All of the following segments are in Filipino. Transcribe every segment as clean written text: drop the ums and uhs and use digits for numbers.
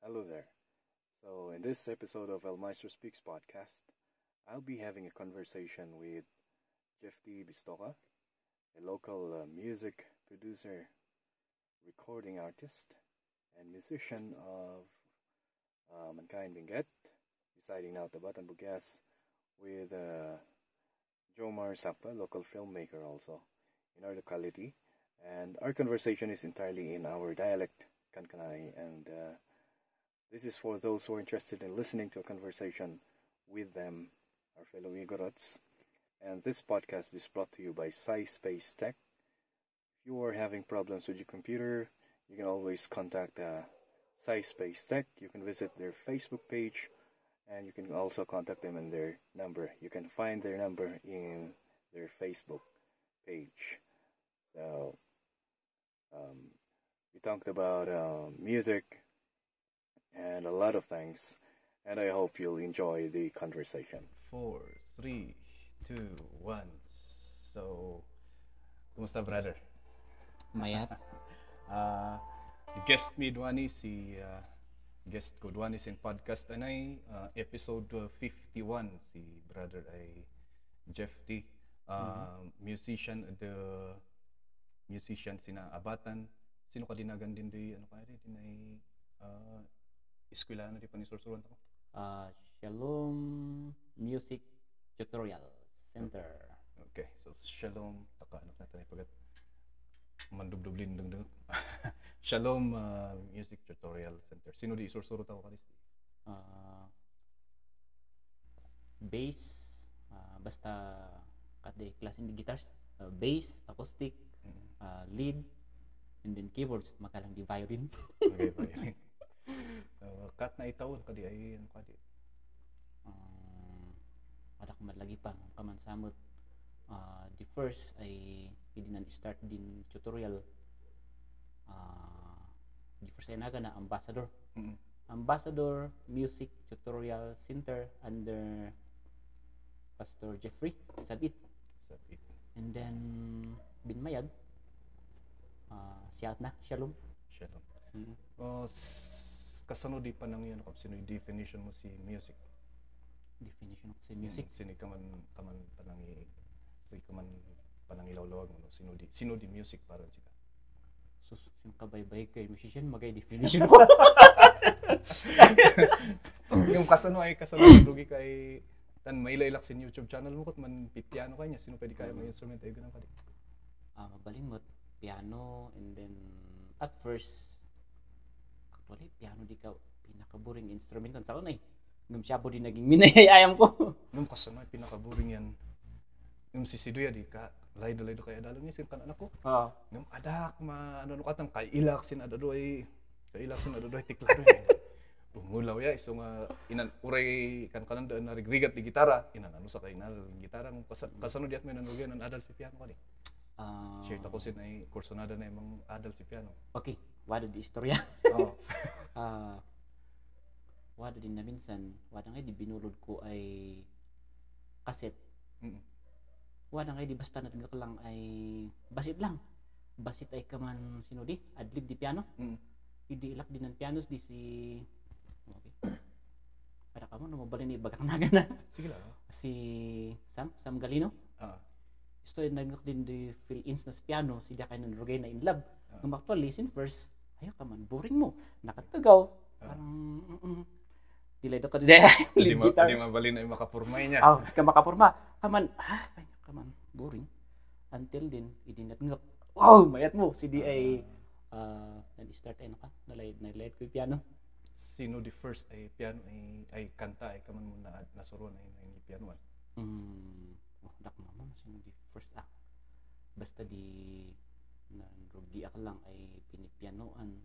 Hello there. So, in this episode of El Maestro Speaks podcast, I'll be having a conversation with Jeffty Bistoka, a local music producer, recording artist, and musician of Mankind Benguet, residing now at Tabatan Bugas, with Jomar Sapa, local filmmaker also in our locality. And our conversation is entirely in our dialect, Kankanai, and this is for those who are interested in listening to a conversation with them, our fellow Igorots. And this podcast is brought to you by SciSpace Tech. If you are having problems with your computer, you can always contact SciSpace Tech. You can visit their Facebook page, and you can also contact them in their number. You can find their number in their Facebook page. So, we talked about music and a lot of things, and I hope you'll enjoy the conversation. 4, 3, 2, 1. So, kumusta brother? Mayat. Guest me duani si guest ko duani sin podcast anay episode 51 si brother ay Jeff T. Musician sina Abatan. Sino ka dinagan din di ano ka din ay eskwela na di panisursuran ko. Shalom Music Tutorial Center. Okay, so Shalom taka ano natin pagat mandubdublin deng Shalom Music Tutorial Center. Sino di isursuro tao kalis? Bass, basta kade klase di guitars, bass, acoustic, lead, and then keyboards, makalang di violin. Okay, violin. Kat na itaw kadi ay ano kadi. Ada kaman lagi pa kaman samot. The first ay hindi na start din tutorial. The first ay naga na ambassador. Ambassador Music Tutorial Center under Pastor Jeffrey Sabit. And then Binmayag. Siya na Shalom. Kasano di pa nang yan sino yung definition mo si music? Definition ko sa music. Sino panang ilawlawag mo sino di music para sika? Sus, sin kabaybay kay musician magay definition ko. Yung kasano dugi kay tan mailailak sin YouTube channel mo kat man piano kanya sino pwede kaya mo instrument ay ganun kadi. Mabalimot piano, and then at first actually piano di ka pinaka-boring instrument sa una eh. Ngam siya po din naging minayayam ko. Ngam kasano ay pinaka-boring yan. Ngam si Siduya di ka laydo kaya dalo ni sin kan anak ko. Ngam adak ano katang kay ilak sin adado ay tiklaro. Umulaw ya iso nga inan uray kan kanan na rigrigat di gitara inan ano sa kay na gitara ng kasano diat may nanugyan ng adal si piano kadi. Share ko sin ay kursonada na imong adal si piano. Okay, wala di istorya. Wala din na minsan, wala nga di binulod ko ay kaset. Wala nga di basta nagkakalang ay basit lang. Basit ay kaman sino di? Adlib di piano. Idi ilak din ng pianos di si okay. Para ka mo mabalin ni bagak naga na. Sige lang. Si Sam Galino. Gusto yung nagnak din di fill-ins na sa piano, si Dakay ng Rogay na in love. Nung actually, listen first, ayaw ka man, boring mo. Nakatagaw. Parang, dilay do ka din. Di mabalin na yung makapurmay niya. Ka makapurma. Kaman, boring. Until din, idinatngak. Wow, mayat mo. Si di ay, nag-start ay naka, nalayad ko yung piano. Sino di first ay piano ay kanta ay kaman mo na nasuro na yung piano? Dak naman, sino di first act. Basta di nanrugi ako lang ay pinipianoan.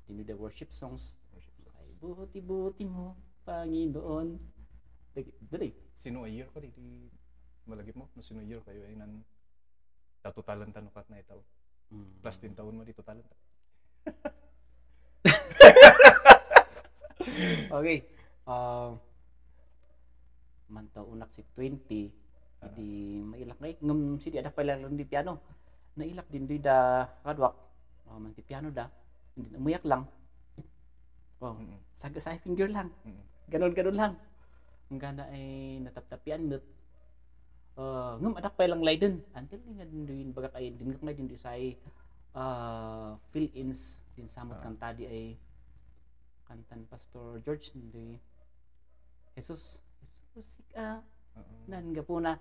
Dino the worship songs. Ay buti-buti mo, Panginoon. Dali. Sino a year ko di malagip mo? No, sino year kayo ay nan tatotalan tanukat na itaw. Plus 10 taon mo di totalan. Okay. Mantaw unak si 20 di mailak ngay ngam si di ada pala di piano nailak din di da kadwak man ti piano da and then umuyak lang. Oh, saga-saga finger lang. Ganon lang. Ang gana ay nataptapian mo. Ngam adak pa lang laydon. Until nga din baga kay din nga din say fill-ins din samot kanta di ay kantan Pastor George di Jesus nan nga po na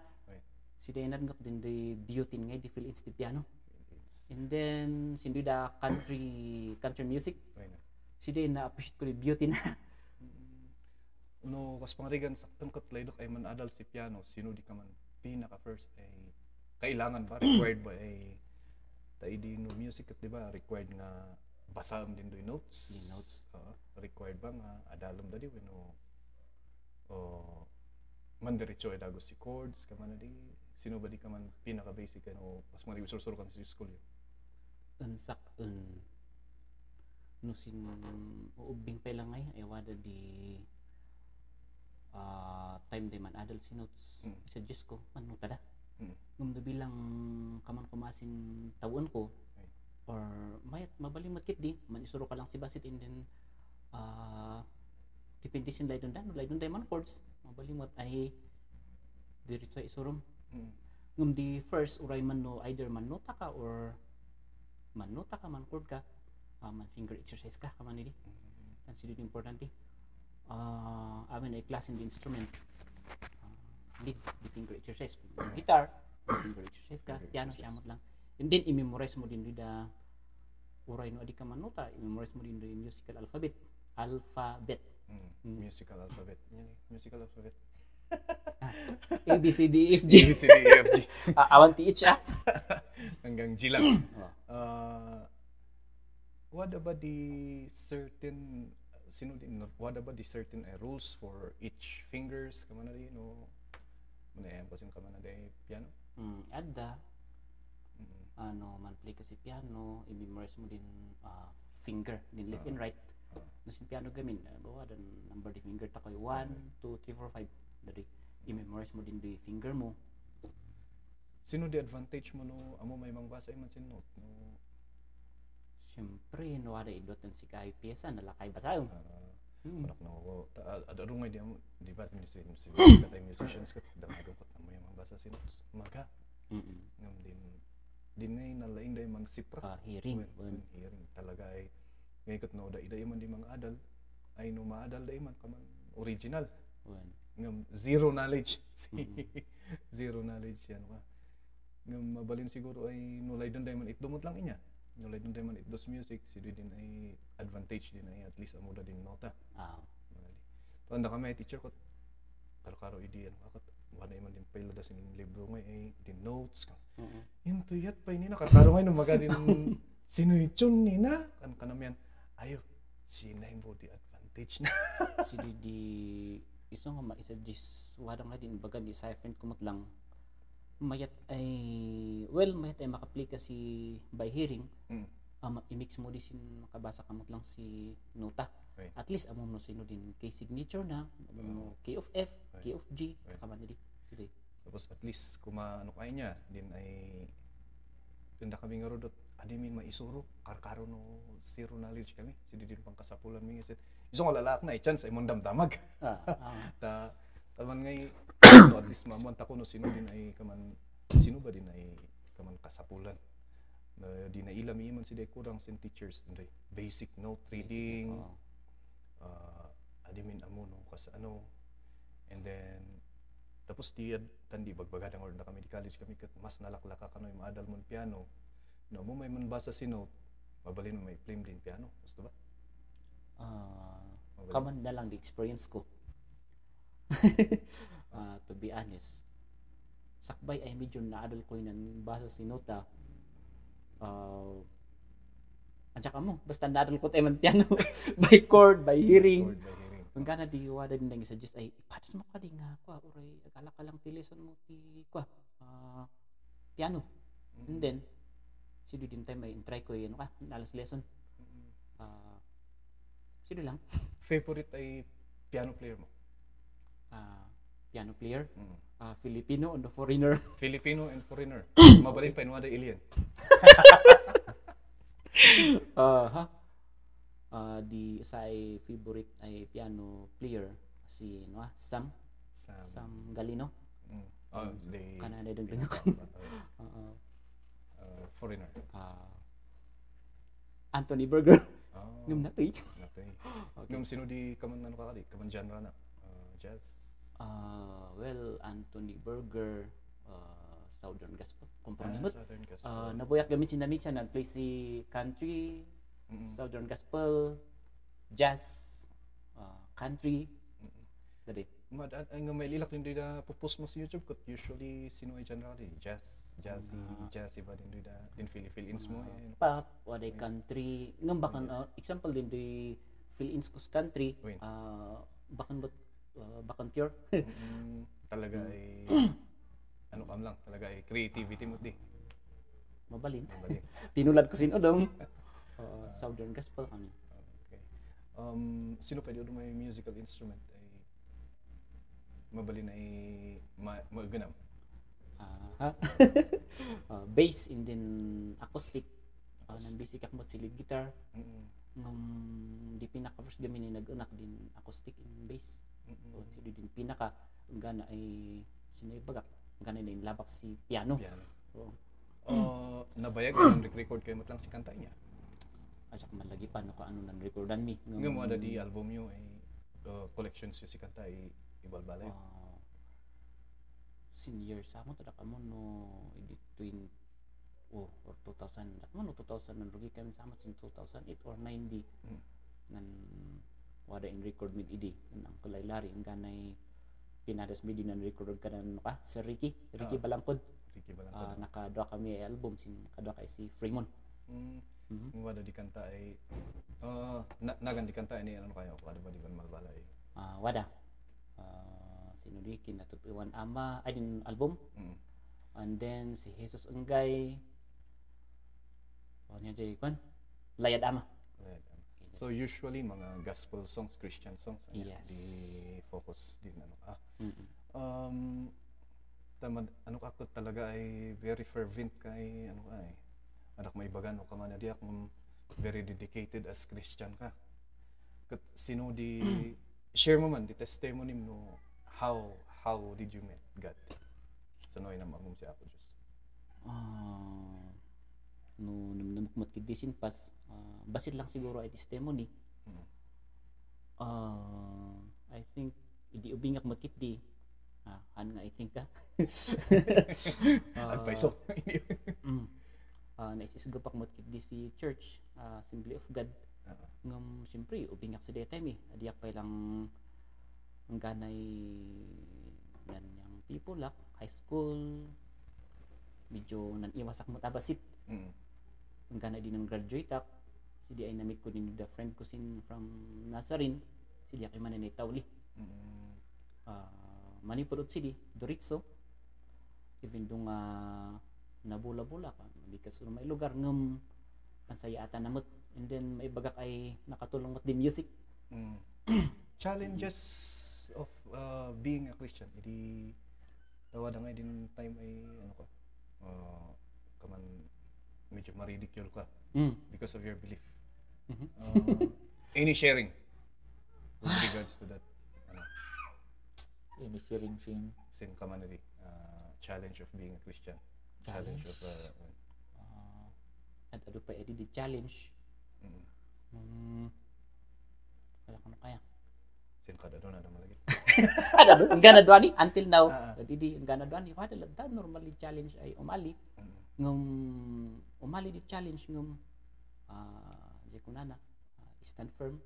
si Dainad nga din di beauty nga di fill-ins di piano. And then sindu da country music. Si Dainad na appreciate ko di beauty na. No, kas pangrigan sa tungkat laydok ay man adal si piano, sino di ka man pinaka first ay kailangan ba required ba ay tayo di no music at di ba required nga basam din do notes. Required ba nga adalom dadi when man diretso ay dagos si chords ka man di sino ba di ka man pinaka basic ano pas man isusuro kan sa school yo. Unsak no sin uubing pa lang ay wada di time day man adult si notes suggest ko ano tada ngumdo bilang kaman kumasin tawon ko or mayat mabaling matkit di man isuro ka lang si basit and then depende sin laydon day man chords mabaling mat ay diretso isurom ngum di first uray man no either man nota ka or man nota ka man chord ka man finger exercise ka kaman di tan sila importante. Amin ay klase ng instrument. Lead finger exercise. Guitar, finger exercise ka. Piano, siyamot lang. And then, i-memorize mo din da uray no adi ka manuta. I-memorize mo din do musical alphabet. Musical alphabet. Yan musical alphabet. A, B, C, D, E, F, G. A, B, C, D, E, F, G. Awan ti each Hanggang G lang. What about the certain what about the certain rules for each fingers kamana di no manayam kasi kamana di piano adda ano man play kasi piano i-memorize mo din finger din left and right no sin piano gamin bawa dan number di finger ta koy 1 2 3 4 5 dali i-memorize mo din di finger mo. Sino di advantage mo no amo may mangbasa man sin note no. Siyempre, no ada idotan si kay piyesa nalakay basayon. Parak no adaro ngay di ba si katay musicians kat damago pat mo yung basa si notes maga. Ngam din ay nalaing day man sipra. Hearing talaga ay ngay kat no da man di mga adal ay no maadal day man kaman original. Ngam zero knowledge. Zero knowledge yan ka. Ngam mabalin siguro ay nulay don day man itdumot lang inya. Nulay dun man it dos music sila din ay advantage din ay at least amuda din nota. Tanda kami teacher ko karo idiyan bakit wala man din pala das yung libro ngay ay din notes ka. Into yat pa ini nakakaro ngay no maga din sinuichon ni na kan kanamyan ayo sina yung body advantage na. Sila di iso nga maisa dis wada nga din baga di siphon kumot lang mayat ay makaplay kasi by hearing i-mix mo din makabasa kamot lang si nota at least amom no sino din kay signature na K of F, K of G kaman din sila tapos at least kung ano kaya niya din ay tunda kami nga rodot adimin maisuro karkaro no zero knowledge kami sila din pang kasapulan mi iso nga lalak na chance ay mong damdamag ta taman ngay at least mamunta ko no sino din ay kaman sino ba din ay kaman kasapulan na di na ilami man si kurang sin teachers din basic note reading adimin amo no kas ano and then tapos di tandi bagbagadang or na kami di college kami kat mas nalaklaka kano yung maadal mon piano no mo may man basa si note mabalin mo may flame din piano gusto ba kaman na lang di experience ko. To be honest, sakbay ay medyo naadal ko yun basa si nota. Antsaka mo, basta naadal ko tayo man piano by chord, by hearing. Ang gana di wada din nang suggest ay ipatas mo ka di nga kwa uray akala ka lang tilison mo ti kwa piano. And then sino din tayo may try ko yun ka nalas lesson. Sino lang? Favorite ay piano player mo? Piano player, Filipino and the foreigner. Filipino and foreigner. Mabalin pa inuada alien. di sa ay favorite ay piano player si Sam Galino. Kanada din foreigner. Anthony Berger. Ngam natay. Ngam sino di kaman kaman genre na jazz. Well, Anthony Berger, Southern Gospel. Komponimot. Southern Gospel. Nabuyak gamit siya nag-play si country, Southern Gospel, jazz, country. Dali. Ang may lilak din da post mo sa YouTube kat usually sino ay genre di jazzy ba din da din Philippines mo pop waday country ngam bakan example din di Philippines kus country bakan pure talaga ay ano kam lang talaga ay creativity mo di mabalin tinulad ko sino dong Southern Gospel kami. Okay. Sino pwede may musical instrument mabalin ay maganam. Bass and then acoustic. Nang basic akmot si lead guitar. Di pinaka first gamin ni nag-unak din acoustic and bass. So din pinaka gana ay sinay bagak. Gana din labak si piano. Nabayag ang record kayo mo lang si kantay niya. Asa man lagi pa no kaano nang recordan mi. Ngam ada di album niyo ay collections si kantay ibalbalay. Senior sa mo tada kamo no between or 2000 mo no 2000 nan rugi kami sama sin 2008 or 90 nan wada in record mid idi nang kulaylari ang ganay pinadas mid nan record kanan pa si Ricky Balangkod nakadua kami album sin kadua kay si Fremont. Wada di kanta ay nagan di kanta ni ano kayo wada ba di ban malbalay wada sino di kinatutuan ama ay din album and then si Jesus Unggay niya jay kon Layad Ama. So usually mga gospel songs, Christian songs yes. Di focus din ano tamad ano ako talaga ay very fervent kay ano ay anak may bagan o kamana di ako very dedicated as Christian ka kat sino di share mo man di testimony mo how did you meet God? Sanoy na mamum si Apo Diyos. No namukmat kidisin pas basit lang siguro ay testimony. I think idi ubingak makit di. Nga I think ka. Adviso. Naisisgapak makit di si church, Assembly of God. Ngam siyempre ubingak sa daytime adiak pa lang ang ganay yan yung people like high school medyo naniwasak mo tabasit ang ganay din ng graduate ak sidi ay namit ko din the friend ko sin from Nazarene sidi ay mananay tawli manipurot sidi Doritso even dong nabula-bula ka because may lugar ngam pansayatan namot and then may bagak ay nakatulong mat di music. Challenges of being a Christian idi tawad nga din time ay ano ko kaman medyo ma-ridicule ka because of your belief. Any sharing with regards to that any sharing sin kaman di challenge of being a Christian challenge of at ado pa edi di challenge wala ko na kaya sin kada doon ada malagi ada doon gana doani until now didi gana doani wala lang normally challenge ay umali ngum umali di challenge ngum di kunana stand firm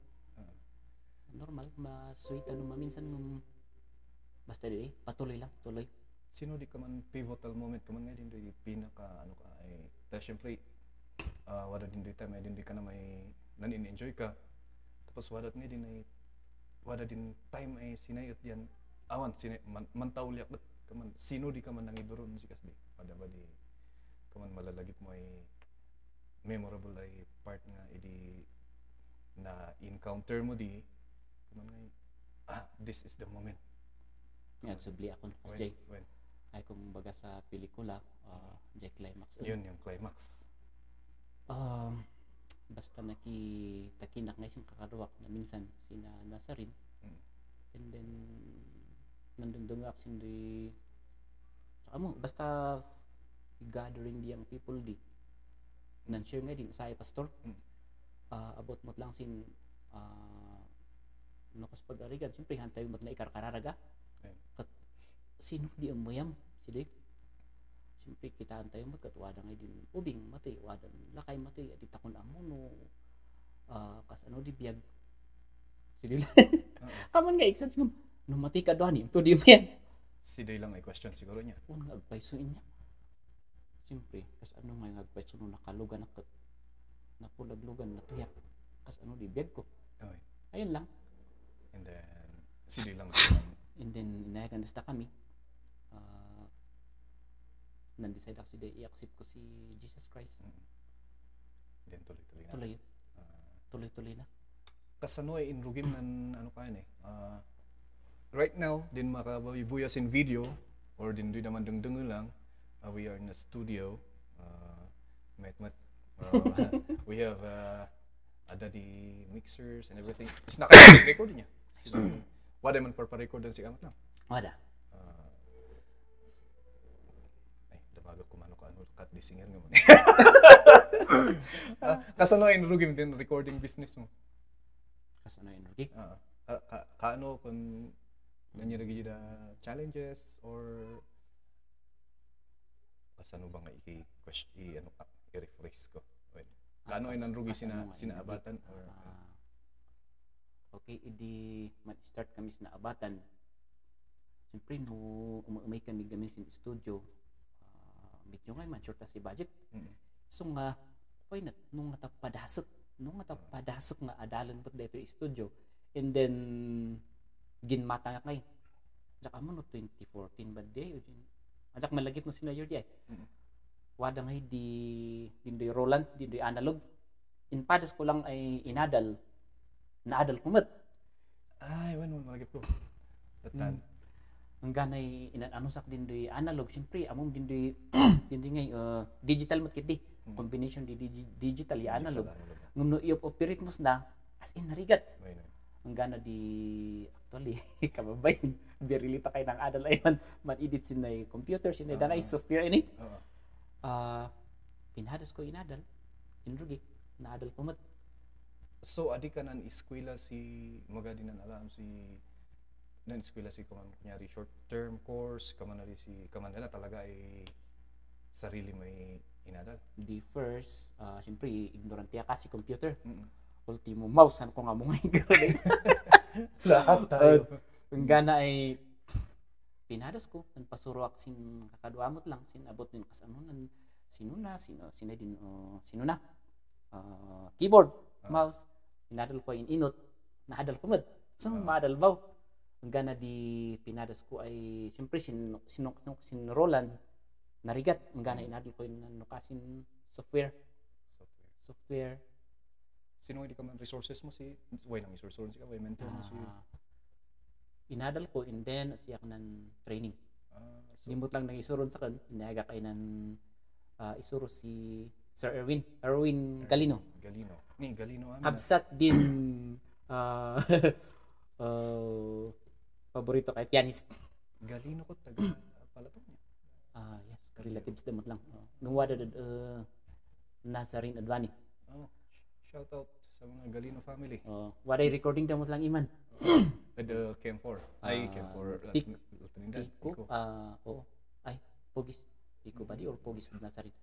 normal ma-sweet ano maminsan ngum basta di patuloy lang tuloy. Sino di ka man pivotal moment ka man nga din di pinaka ano ka ay ta syempre wala din di time ay din di ka na may nanin-enjoy ka tapos wala din ay wala din time ay sinayot yan awan mantauliak bet kaman sino di ka man nangiduron si kasdi wala ba di kaman malalagip mo ay memorable ay part nga idi na encounter mo di kaman nga this is the moment subli akon kasi ay kung baga sa pelikula jay climax yun yung climax basta nakitakinak ngay siyang kakaduwak na minsan sina Nazarin. And then nandungdungak sindi sa amo basta gathering di ang people di nan share nga din sa pastor. Abot mo lang sin nakas pag-arigan siyempre hantay mo na ikarkararaga kat sino di ang moyam sidi siyempre kita hantay mo kat wada ngay din ubing mati wadan lakay mati di takon amo no kas ano di biyag sidi kaman nga exams ngum no mati ka doan to di yan sidi lang ay question siguro niya un nga agpaysuin niya siyempre kas ano nga agpayso no nakalugan na napulaglugan na tuyak kas ano di biyag ko ayun lang. And then sidi lang and then inayagan na kami nandecide ako si i-accept ko si Jesus Christ. Then tuloy na kasano ay inrugim nan ano kayan right now din makabubuyasin video or din doon naman dungdung lang we are in a studio we have ada di mixers and everything. Is naka-record niya. Wala man pa-record si kamat lang. Wala. Ay, damago ko mano ka ano cut di singer nga man. Kasano in rugim din recording business mo? Kasano in rugim? Kaano kung nangyari gid challenges or kasano ba nga ano ka i-rephrase ko? Kaano ay nanrugi sinaabatan or okay idi mag-start kami sinaabatan siyempre no umay kami gamin sin studio medyo nga man short si budget so nga why not nung padasok nga adalan pud dito studio and then ginmata nga kay saka mo no 2014 ba day ajak malagip mo sina year di wada ngay dindoy Roland, dindoy analog. In padas ko lang ay naadal kumat. Ay, wano malagip ko. Tatan. Ang ganay inanusak dindoy analog, siyempre among dindoy ngay digital mat kiti. Combination di digital ya analog. Ngumno i-operate mo na as in narigat. Ang gana di actually kababayin. Very lita kay nang adal ay man edit sinay computer sinay danay software ini. Pinadas ko inadal inrugik naadal ko mat so adi ka nan eskwela si magadinan alam si nan eskwela si kaman kunyari short term course kaman ali si kaman nila talaga ay sarili may inadal the first siyempre ignorante kasi computer ultimo mouse an ko nga mo ngay lahat tayo ang gana ay pinadas ko ang pasuruak sin kakaduamot lang sin abot din kasano nan sino na keyboard mouse pinadal ko inot naadal ko mod so maadal baw ang gana di pinadas ko ay siyempre sin Roland narigat ang gana inadal ko in kasin software sino hindi ka man resources mo si way nang resources ka way mentor mo si inadal ko and then siyak nan training. Limot lang nang isuron sa kan, inaga kay nan isuro si Sir Erwin Galino. Ni Galino amin. Kabsat din paborito kay pianist. Galino ko taga palatok niya. Yes, relatives damot lang. Ngwada Nazarin Advani. Shout out sa mga Galino family. Waday recording damot lang iman. The Chem4. Chem4. Pico. Ay, Pogis. Pico ba di or Pogis Nazarin?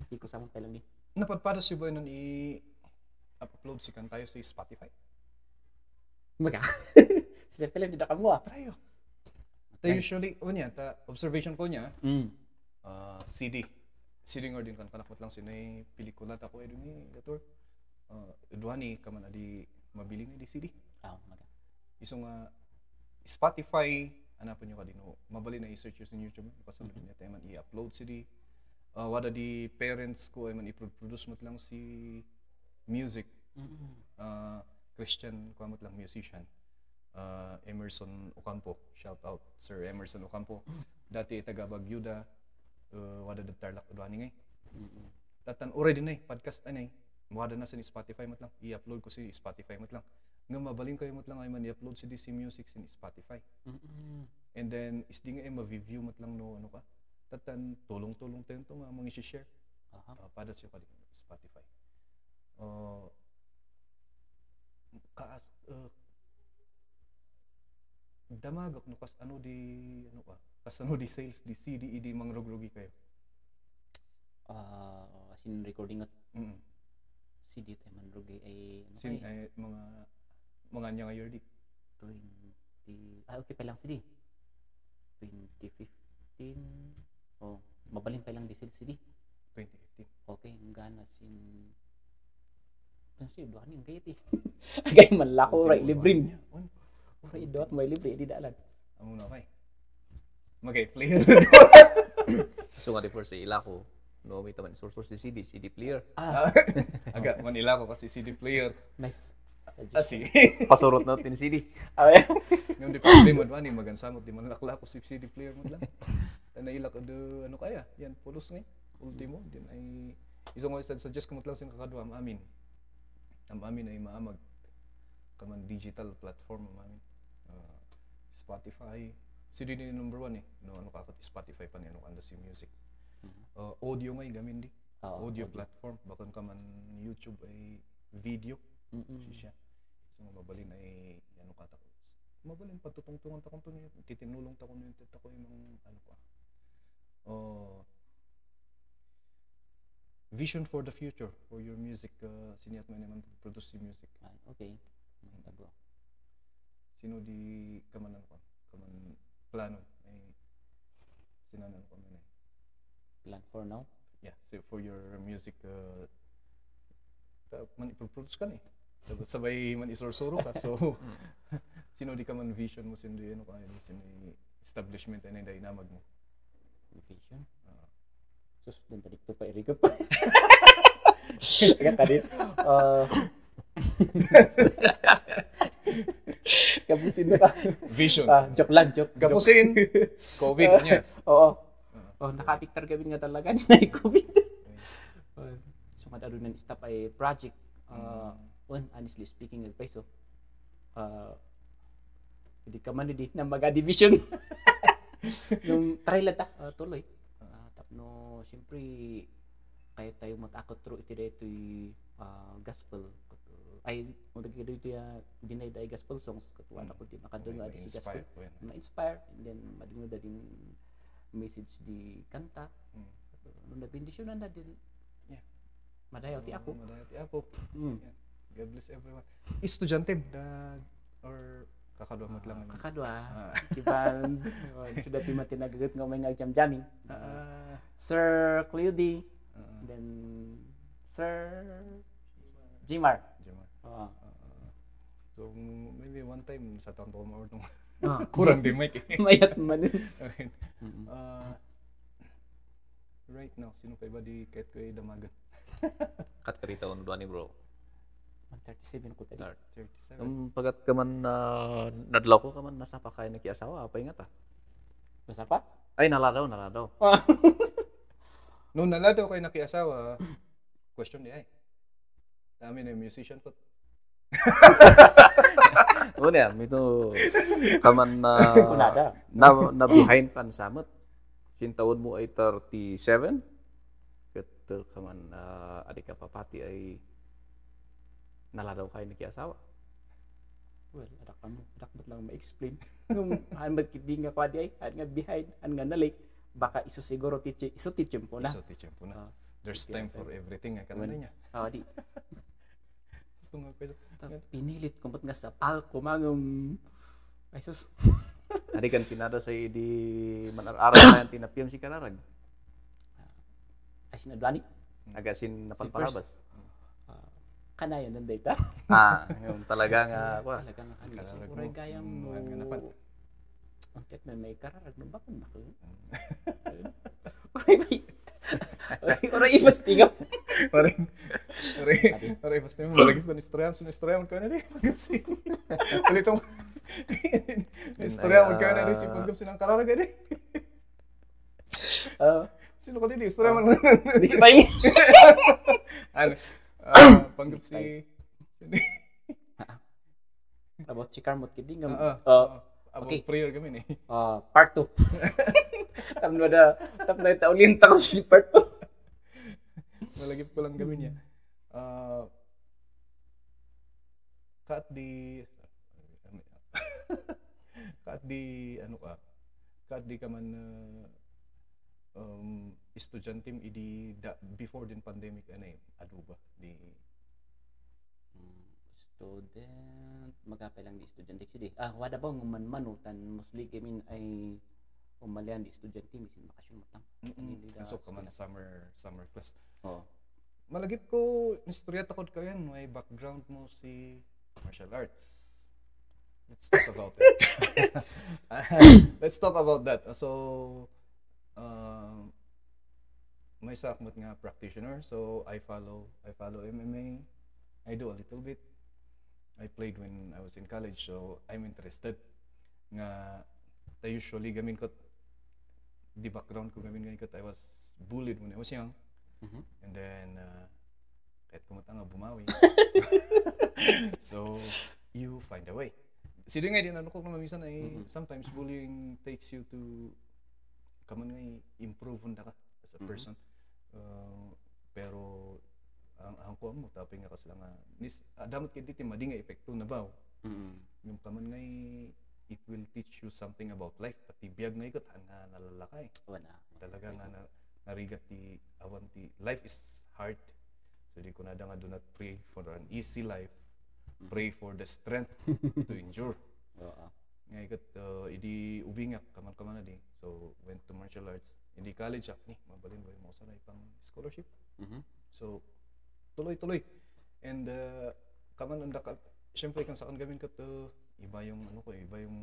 Pico sa mong kailang ni. Napadpada si Boy nun i-upload si kantayo sa Spotify? Maga. Sa film di ka mo Tayo. Usually, observation ko niya, CD nga din kan kanakot lang sinay pelikula ta ko edun ni gator. Duani ka man adi mabili ni CD. Maga. Iso nga Spotify hanapon nyo kadino mabali na i-search sa YouTube kasulod niya tayo man i-upload CD wada di parents ko ay man i-produce mo lang si music Christian ko lang musician Emerson Ocampo shout out Sir Emerson Ocampo dati taga Baguio wada da Tarlac Duani ngay tatan already na podcast anay wala na sa Spotify mat lang i-upload ko si Spotify mat lang nga mabalin kayo mat lang ay man i-upload si DC Music sa Spotify. And then isdi nga ay ma-view mat lang no ano ka tatan tulong-tulong tayo to nga mga i-share pada siya ka Spotify. Kaas damagak no kas ano di sales di CD di mangrugrugi kayo. Sin recording at CD tayo manrugi ay sin ay mga nya nga year di 20 okay pa lang CD 2015 mabalin pa lang di CD 2015 okay ang gana sin tansi duhan yung kayati agay man lako ray libre niya ray dot may libre di dalan amo na kay magay player so nga first sa ila ko no may taman source di CD player aga Manila ko kasi CD player nice pasurot natin CD yung di problema mo ni magansamot di man lakla ko si CD player mo lang tanay ila ko do ano kaya yan pulos ni ultimo din ay isong nga suggest ko mo lang sin kakadwa am amin ay maamag kaman digital platform am amin Spotify CD ni number 1 no ano ka Spotify pa ni ano kanda si music audio ngay gamin di audio platform bakon kaman YouTube ay video siya so mabalin ay ano ka ta mabalin patutungtungan ta kun titinulong ta kun ta ko yung ano pa vision for the future for your music siniat man naman produce si music okay tago sino di kaman plano ay sinanan ko man plan for now yeah so for your music man iproduce ka ni sabay man isursuro ka so sino di kaman vision mo sino di ano ka sino establishment ay dinamag mo vision sus dan tadi to pa irigap agad tadi kapusin na ka vision joke lang kapusin COVID niya nakapicture kami nga talaga ni na COVID so nga daron ng stop ay project honestly speaking ng peso hindi ka man di na mag-division yung trailer ta tuloy no siyempre kaya tayo matakot through iti gospel ay magdagito ito dinay day gospel songs katuwa na ko di makadungo adi si gospel na-inspire and then madungo da din message di kanta nung nabindisyonan na din madayaw ti ako God bless everyone estudyante or kakadwa mo lang kiband sudah ti matinagat nga may jamming Sir Cleody then Sir Jimar so maybe one time sa taon mo or kurang di mic mayat man right now sino kay ba di kahit ko ay damagan kat karita on duani bro 37 ko tadi 37 pagat ka man nadlaw ko ka man nasa pa kay nakiasawa apa ingat nasa pa ay naladaw nung naladaw kay nakiasawa question di ay dami na musician ko Unya, itu kaman na behind kan samot. Sintaon mo ay 37. Ket kaman adik ka papati ay naladaw kay nakiasawa. Well, adak lang ma-explain. Nung hanbat kiti nga kwadi ay nga behind nga nalik baka iso siguro iso teaching po na. There's time for everything ay kanana niya. Di. Gusto nga pwede. Pinilit kumpot nga sa palko mangum ay sus. Adi kan pinada sa di manar-aral na yan tinapiyam si Kararag. Ay sinadwani? Agasin napalparabas. Kanayan ng data? Yung talaga nga ako. Talaga nga kanila. Uray gayang mo. Ang may Kararag no ba kung nakul? Uray ibas tingap. Uray ibas tingap. Lagi ko nistoryahan ka na rin. Palitong nistoryahan ka na rin si Pagkapsin ng Kararag rin. Sino ka din? Nistoryahan mo. Next time. Panggap si... About si Carmot kiti ngam. About Okay. prayer kami ni. Part 2. Tapno taulintang si part 2. Malagip ko lang gawin niya. Kat di kat di ka man estudyante idi before din pandemic adu ba di Student magapay lang di estudyante sidi. Wada ba nguman manutan mostly kami ay umalian di estudyante misin bakasyon matang. So ka man summer class. Malagip ko istorya takod ka yan, may background mo si martial arts. Let's talk about it. Let's talk about that. So may sakmot nga practitioner, so I follow MMA. I do a little bit. I played when I was in college, so I'm interested. Nga usually gamin ko di background ko gamin ko I was bullied when I was young. And then kahit kumata nga bumawi. So you find a way. Sino nga din ko minsan ay sometimes bullying takes you to kaman nga improve na ka as a person. Pero ang ko mo taping nga kasi lang damot kay diti madi nga epekto na baw. Yung kaman nga it will teach you something about life pati biyag nga ikot nga nalalakay. Talaga nga narigat ti awan ti life is hard. So di ko na nga do not pray for an easy life. Pray for the strength to endure. Nga ikot idi ubingak kaman na di. So went to martial arts. Hindi college ni mabalin ba mo sa pang scholarship. So tuloy-tuloy. And kaman anda ka syempre kan saan gamin ko to iba yung iba yung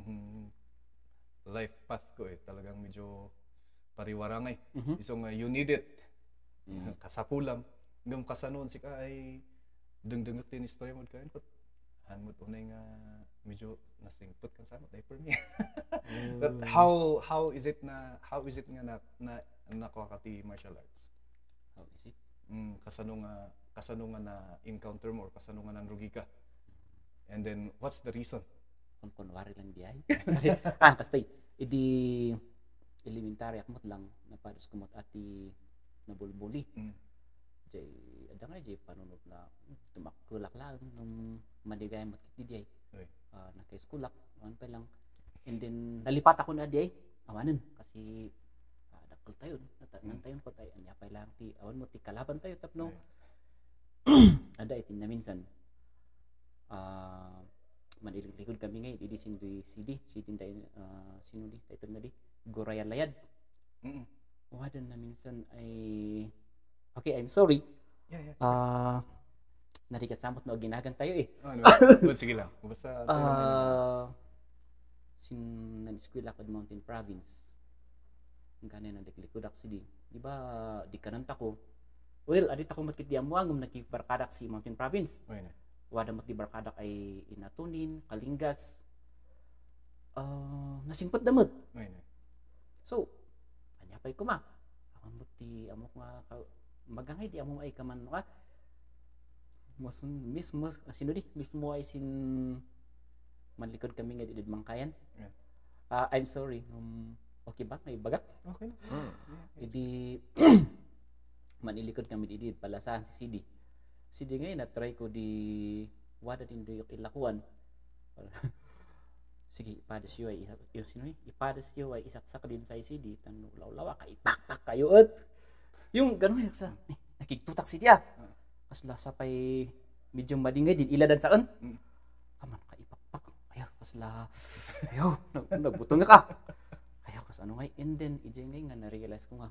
life path ko talagang medyo pariwarangay. Isong you need it. Kasapulam ngam kasanon si ka ay dengdengot tin istorya mo kain ko hanmot unay nga medyo nasingpot kan sa diaper niya. But how is it nga na nakakati martial arts? How is it? Kasano nga na encounter mo or kasano nga nanrugi ka? And then what's the reason? Kunwari lang di ay. Kastay idi elementary akmot lang napados kumot ati nabulbuli. Jay ada nga jay panunod na tumakkulak lang nung madigay mat kiti di ay. Naka-schoolak awan pa lang. And then nalipat ako na di ay. Awanen kasi dakkel tayo nantayon ko tayo anya pa lang ti awan mo ti kalaban tayo tapno. Ada itin na minsan manilikod kami ngayon idi CD tayo sinudi tayo na di Goraya Layad. Wadan na minsan ay okay, I'm sorry. Narigat samot na ginagan tayo Sige lang. Basta nan-eskwela ko Mountain Province. Ang kanin na likod ako di ba di kananta ko. Well, adit ako matkit di amuangom nakibarkadak si Mountain Province. Wada mat di barkadak ay Inatunin, Kalingas. Nasingpot damot. So, anya pa'y kuma. Ako mo ti amok nga magangay di amok ay kaman ka. Mismo ay sin manlikod kami nga didid mangkayan. I'm sorry. Okay ba? May bagat? Okay na. Idi manilikod kami didid palasahan si CD. CD ngayon na-try ko di wada din do ilakuan. Sige, ipadas yo ay ipadas yo ay isaksak din sa CD tan law-lawa ka itaktak kayo at yung ganun sa nakigtutak si dia. Kasla sa pay medyo madingay din iladan saan. Kaman ka ipakpak. Ayaw kasla. Ayaw nagbutong ka. Ayaw kas ano ngay and then ijay ngay nga na-realize ko nga.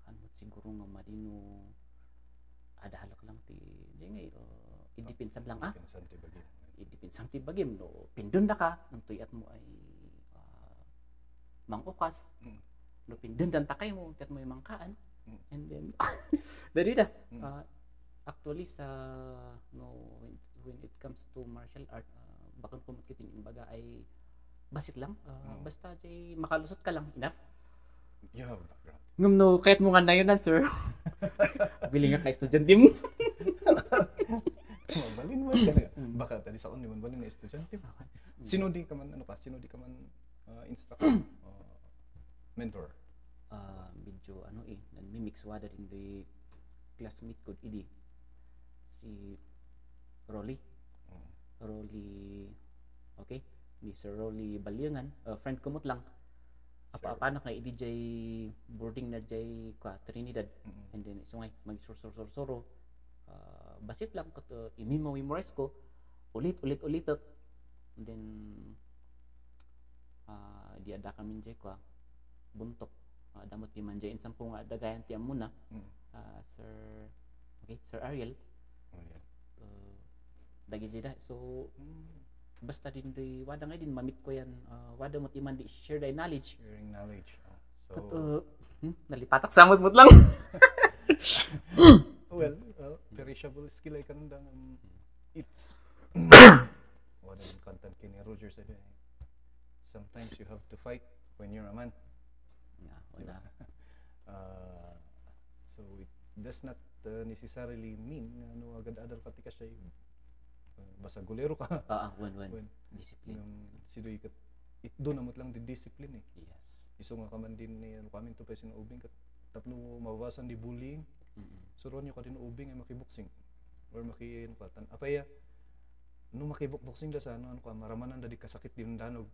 Ano siguro nga madino ada halak lang ti ijay ngay idipinsan lang idipinsan ti bagim no pindon na ka nang tuyat mo ay mangukas no pindon dan takay mo tuyat mo yung mangkaan and then dari da actually sa when it comes to martial art bakit kumakitin yung baga ay basit lang basta jay makalusot ka lang enough You have a background. Ngam no, kahit mo nga na yun, sir. Bili nga ka estudyante mo. Mabalin man ka na. Baka tadi sa kundi mabalin na estudyante. Sino di ka man, instructor, mentor? Medyo nagmi-mix wada din di classmate ko idi si Rolly. Rolly, okay? Ni Sir Rolly Balyangan, friend ko lang. Apa-apa na kay idi jay boarding na jay kwa Trinidad. And then isungay mag-soro. Basit lang ko to i-memorize ko ulit. And then di ada kami jay kwa buntok. Damot ti man jay insam ko nga dagayan ti amuna. Sir Ariel. Dagi jay da. So basta din di wada nga din mamit ko yan. Wada mo ti man di share thy knowledge. Sharing knowledge. So nalipatak samot mo lang. Well, perishable skill ay kanundang it's wala yung content kini Roger said sometimes you have to fight when you're a man. Wala. So it does not necessarily mean agad adal ka tika siya basta gulero ka. When discipline. Sidoy ka it do namot lang di discipline eh. Yes. Iso nga kaman din ni kaming to pa ubing ka tapno mabawasan di bullying. So ron yung ka din ubing ay makiboxing or makipatan apaya no makibokboxing da sa ano ka maramanan da di kasakit din danog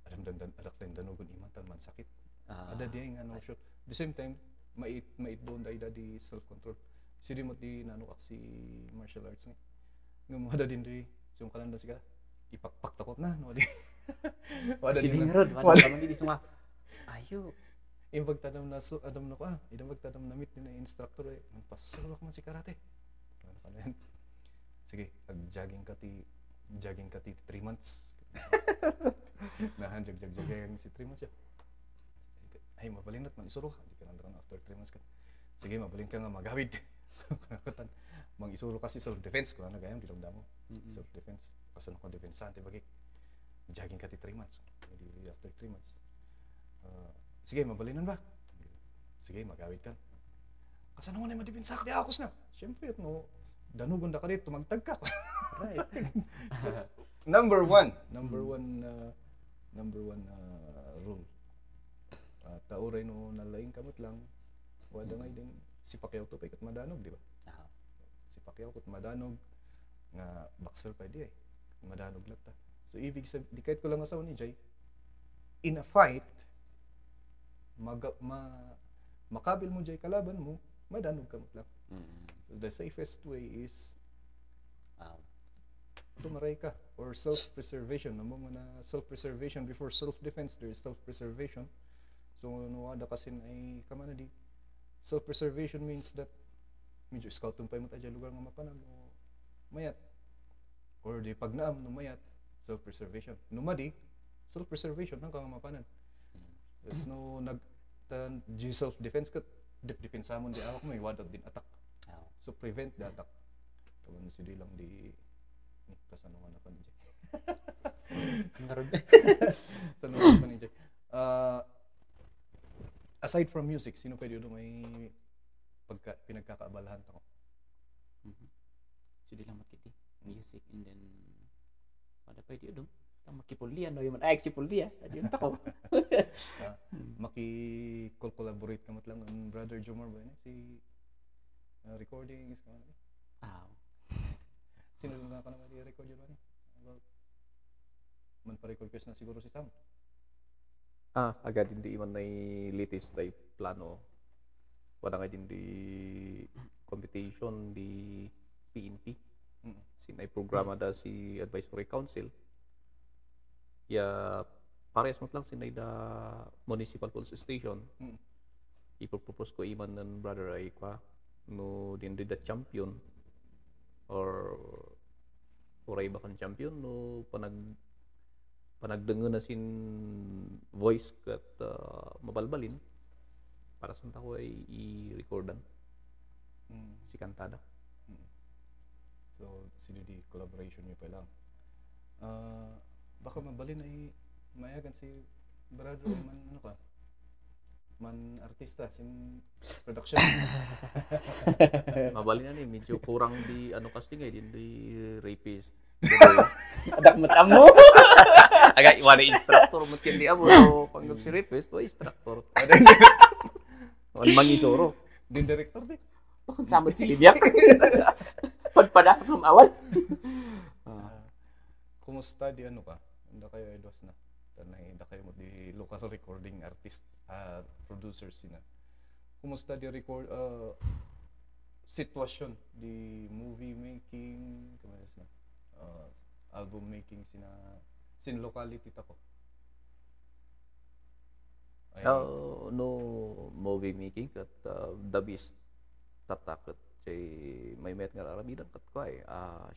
adam adak din danogon imatan man sakit ada di nga shoot the same time mait doon di self control sidi mo di nano si martial arts ni ngum ada din di sum kanan da siga ipakpak takot na no di wada sidi ngarod wada man di sunga ayo yung pagtanam na adam na ko idang pagtanam na meet ni na instructor pasulok man si karate ano yan sige jogging ka ti 3 months nahan jag si 3 months ya ay mabalinat man isuro di ka nandaran after 3 months ka sige mabalin ka nga magawid kanakatan mang isuro kasi self defense ko gayam di damdamo self defense kasan ko defensante bagik jogging ka ti 3 months after 3 months sige, mabalinan ba? Sige, magawid ka. Kasan naman ay madipinsak di akos na. Siyempre, danugon da ka dito, magtag ka. Right. Number one rule. Tauray no nalaing kamot lang. Wada nga din si Pacquiao to kat madanog, di ba? Si Pacquiao kat madanog nga boxer pa di madanog lata. So ibig sabihin, di kahit ko lang asawa ni Jay, in a fight, makabil mo jay kalaban mo, madanog ka mo lang. So the safest way is tumaray ka or self-preservation. Namo na self-preservation before self-defense, there is self-preservation. So nuwada kasi ay kamana di. Self-preservation means that medyo scoutun pa mo tayo lugar nga mapanag o mayat. Or di pagnaam no mayat, self-preservation. Numadi, self-preservation nang kang mapanan. No self defense kat defense samon di awak mo iwadad din attack. So prevent the attack. Tawan si di lang di kasanungan na pa ni Jay. Ngarod. Tanungan pa ni Jay. Aside from music, sino pwede doon may pinagkakaabalahan ako? Si di lang makiti music and then wala pwede doon. Makipuldian no yung ay sipuldia adyon ta ko maki-collaborate kamot lang ang brother Jomar ba ni si recordings ka sino lang ka naman i-record yun ba about man pa-record ko na siguro si Sam agad hindi man na latest type plano wala nga din di competition di PNP sinay programa da si Advisory Council ya parehas mo lang sinay da Municipal Police Station ipopropose ko iman ng brother ay kwa no din da champion or oray ba kan champion no panagdengen na sin voice kat mabalbalin para sa tao ay i-recordan si kantada so sino di collaboration niyo pa lang baka mabalin ay mayagan si brother man ano ka man artista sin production. Mabali na ni medyo kurang di ano casting din di rapist. Adak matamu. Agak wala instructor mungkin di amo so panggap si rapist o instructor. Wan mangisoro. Din director di. Kung samot si Lydia. Pagpadas ng awal. Kumusta di ano ka? Anda kayo idos na. Tanay ida kayo mo di local recording artist producers sina. Kumusta di record sitwasyon di movie making kamalas na album making sin locality tako. No movie making kat the best tatakot say may met nga aramidan kat ko ay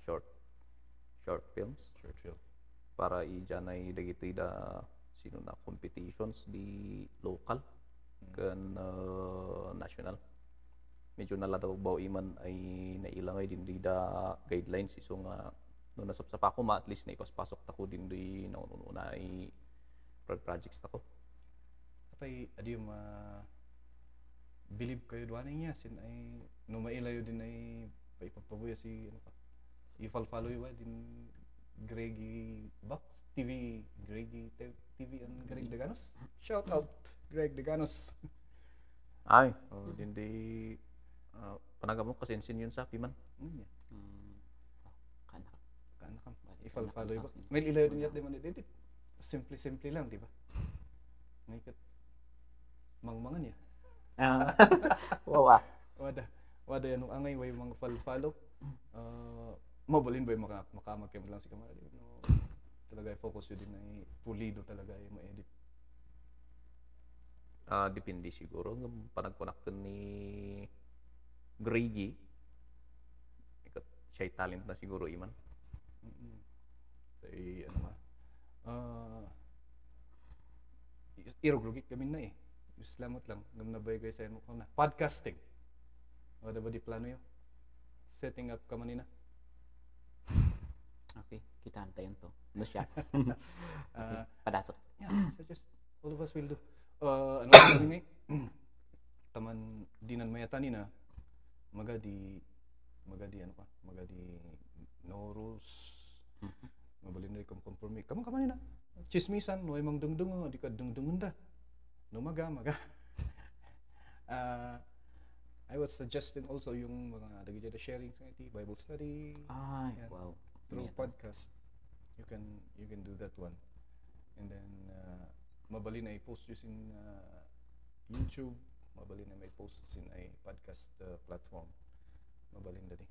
short films para ijanay dagitoy da sino na competitions di local kan national medyo nala daw baw iman ay nailangay din di da guidelines iso nga no nasapsapa ko at least na ipaspasok tako din di naununa ay projects tako apay adi ma believe kayo duanay niya sin ay no mailayo din ay paipagpabuya si ano pa i-follow yo din Greggy Box TV, Greggy TV and Greg Deganos. Shout out Greg Deganos. Ay, hindi panagamo kasi yun sa Piman. Kana kam. I-follow yo. May ilayo din yat di man edit. Simple lang, di ba? May kat mangmangan ya. Wow. Wada yan angay way mga follow. Mabalin ba yung makamag kayo lang si kamera no, talaga focus yun din na pulido talaga yung ma-edit depende siguro ng panagkonaktan ni Greggy siya talent na siguro iman so ano nga irogrugik kami na salamat lang ngam nabay guys sa mo na podcasting wala ba di plano yun setting up ka manina. Okay, kita antayin to. No siya. Okay, padasok. Yeah, so just all of us will do. Ano kami ni? Taman dinan mayata ni na magadi ano pa? Magadi no rules. Mabalin na ikong conforme. Kamu ni na. Chismisan, no imang dungdung, di ka dungdungan da. No maga. I was suggesting also yung mga dagiti sharing sa Bible study. Ay, wow. Through podcast, you can do that one, and then mabali na i-post yun in YouTube, mabali na may post in ay podcast platform, mabali na di.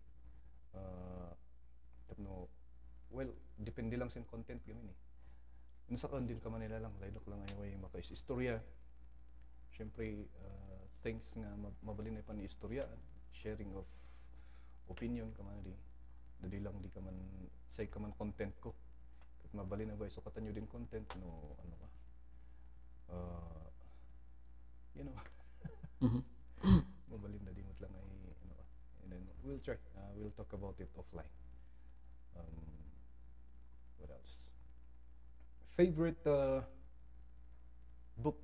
Tapno, well, depende lang sa content gamin Nasa din ka manila lang, laydok lang ay maka-istorya. Siyempre, things nga mabali na pa ni istorya, sharing of opinion ka man di. Dali lang di ka man say ka man content ko kat mabali na ba sukatan nyo din content no ano ka you know mabali na di mo lang ay ano ka and then we'll try we'll talk about it offline. What else? Favorite book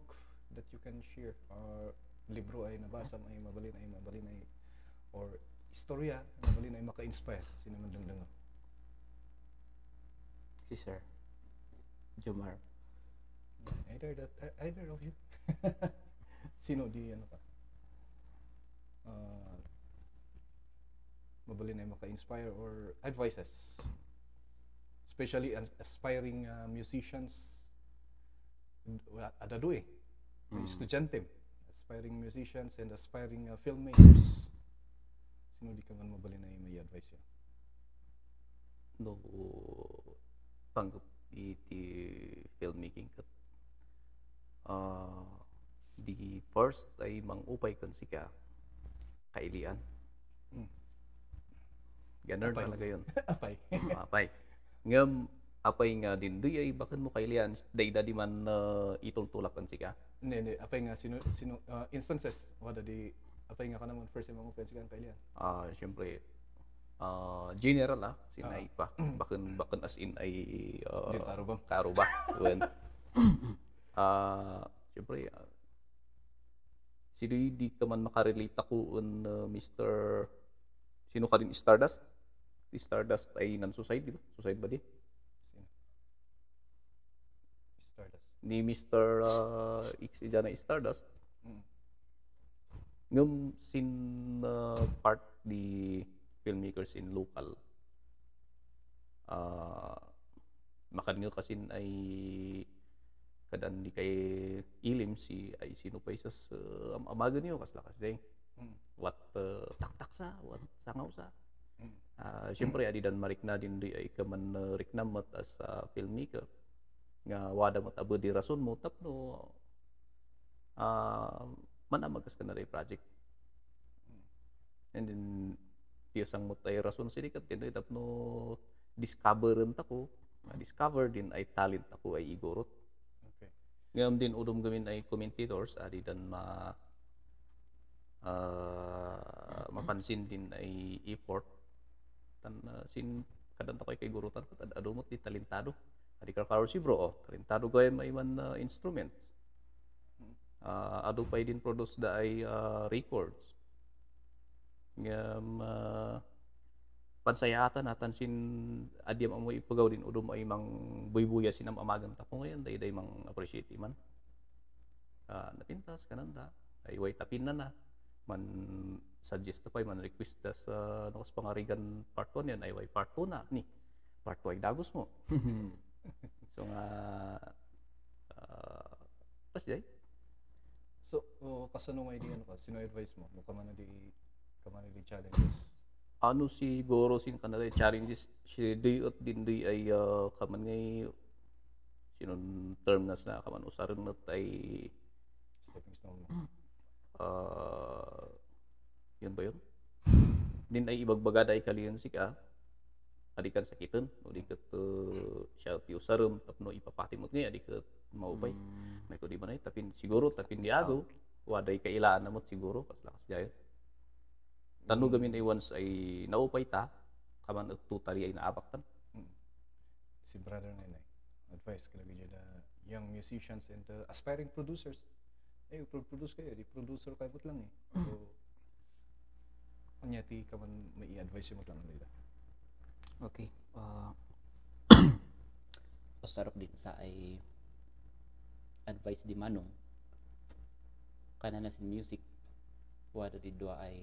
that you can share or libro ay nabasa ay mabali na or istorya na mali na maka-inspire sino man dangdang Si Sir Jomar. Either of you. Sino di ano ka mabali na maka-inspire or advices especially aspiring musicians adado estudyante aspiring musicians and aspiring filmmakers. Sino di ka man mabali na may advice yan? No, panggap iti filmmaking kat. The first ay mangupay kan sika kailian. Ganun talaga yun. Apay. Ngam, apay nga din, doy ay bakan mo kailian, dayda di man itultulak kan sika. Hindi. Apay nga, sino instances, wada di apay nga ka naman first time ang offense ka kailian? Siyempre, general sinay pa. Bakan as in ay Karuba. Karuba. Siyempre, di ka man makarelate ako on Mr. Sino ka din? Stardust? Di Stardust ay nan-suicide, di ba? Suicide ba di? Stardust. Ni Mr. X ija na Stardust. Ngam sin part di filmmakers in local. Makan nga kasin ay kadan di kay ilim si ay sino pa isa sa amagan niyo lakas day. What taktak sa what sangaw sa. Siyempre adi dan marikna din di ay kaman riknamat as filmmaker nga wada mat abo di rason mo tapno manamagas ka na day project. And then tiyasang mo tay rason sinikat din tapno discoveran tako discover din ay talent ako ay igorot. Ngayon din udom gamin ay commentators adi dan mapansin din ay effort tan sin kadan ta kay gurutan pat adumot di talentado adi ka si bro talentado gay may man instruments adu pay din produce da ay records ngam pansayatan natan sin adiam amoy ipagaw din udom ay mang buybuya sinam amagan ta ko ngayon day mang appreciate man napintas kananda ay way tapin na man suggest pa man request da sa nakas pangarigan part 1 yan ay way part 2 na ni part 2 ay dagos mo so nga pas jay so kasanong idea ano ka sino advice mo kaman di challenges ano siguro sin kanada challenges si day at din day ay kaman ngay sinon term nas na kaman usaron na ay stepping stone yun ba yun din ay ibagbaga ay kaliyan si ka adikan sakitan o di kat siya ti usarum tapno ipapatimot niya adikat maupay may ko di ba na tapin siguro tapin diago waday kailaan namot siguro pas lakas jayo tanu gamin ay once ay naupay ta kaman at totally ay naabaktan si brother Nenay advice kalagi dyan young musicians and aspiring producers ay produce kayo di producer kayo lang so kanya ti kaman may i-advise mo lang nila okay pasarap din sa ay advice di manong kanana sin music wada di dua ay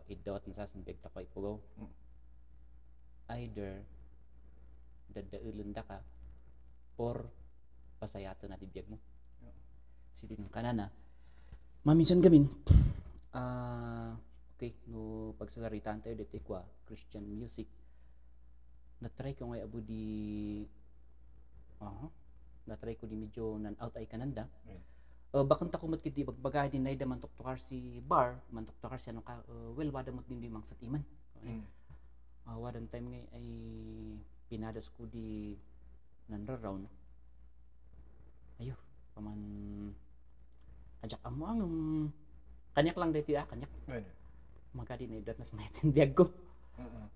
idawat na sasin bigta ko ipugaw either dadaulan da ka or pasayato na di biyag mo sidin kanana maminsan gamin okay no pagsasaritaan tayo dito kwa Christian music na-try ko ngay abo di na-try ko di medyo nan-out ay kananda bakang takumot kiti bagbagay din na man tuktukar si bar man tuktukar si ano ka well wada mo din di mang satiman wadan time ngay ay pinadas ko di nanra-round ayo paman ajak amo ang kanyak lang dito kanyak magadi na idot nas mayat biag ko